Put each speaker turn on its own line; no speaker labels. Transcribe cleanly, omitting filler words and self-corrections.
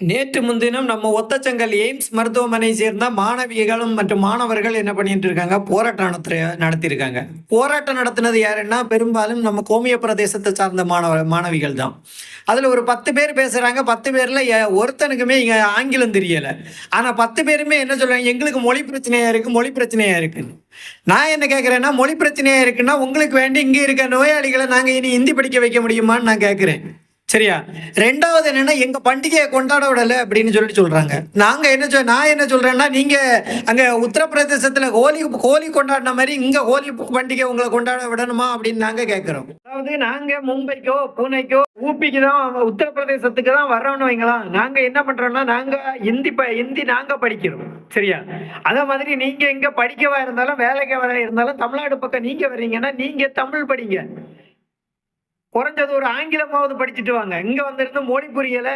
நேற்று முன்தினம் நம்ம ஒத்தச்சங்கல் எய்ம்ஸ் மருத்துவமனை சேர்ந்த மாணவிகளும் மற்றும் மாணவர்கள் என்ன பண்ணிட்டு இருக்காங்க, போராட்டம் நடத்தியிருக்காங்க. போராட்டம் நடத்தினது யாருன்னா, பெரும்பாலும் நம்ம கோமிய பிரதேசத்தை சார்ந்த மாணவிகள் தான். அதுல ஒரு 10 பேர் பேசுறாங்க. 10 பேர்ல ஒருத்தனுக்குமே இங்க ஆங்கிலம் தெரியல. ஆனா 10 பேருமே என்ன சொல்றாங்க, எங்களுக்கு மொழி பிரச்சனையா இருக்கு, மொழி பிரச்சனையா இருக்குன்னு. நான் என்ன கேட்கிறேன்னா, மொழி பிரச்சனையா இருக்குன்னா உங்களுக்கு வேண்டி இங்க இருக்க நோயாளிகளை நாங்க இனி ஹிந்தி படிக்க வைக்க முடியுமான்னு நான் கேட்கிறேன். சரியா? 2வது என்னன்னா, எங்க பண்டிகைய கொண்டாட விடல அப்படின்னு சொல்றாங்க. நான் என்ன சொல்றேன்னா, நீங்க அங்க உத்தரப்பிரதேசத்துல ஹோலி கொண்டாடின மாரி இங்க ஹோலி பண்டிகை உங்கள கொண்டாட விடணுமா அப்படின்னு நாங்க கேட்கிறோம். அதாவது நாங்க மும்பைக்கோ, பூனேக்கோ, ஊப்பிக்கு தான் உத்தரப்பிரதேசத்துக்கு தான் வர்றோம்னு வைங்களேன். நாங்க என்ன பண்றோம்னா, நாங்க ஹிந்தி நாங்க படிக்கிறோம். சரியா? அதே மாதிரி நீங்க எங்க படிக்கவா இருந்தாலும், வேலைக்கு இருந்தாலும் தமிழ்நாடு பக்கம் நீங்க வர்றீங்கன்னா, நீங்க தமிழ் படிங்க. குறைஞ்சது ஒரு ஆங்கிலமாவது படிச்சுட்டு வாங்க. இங்க வந்திருந்து மொழி புரியல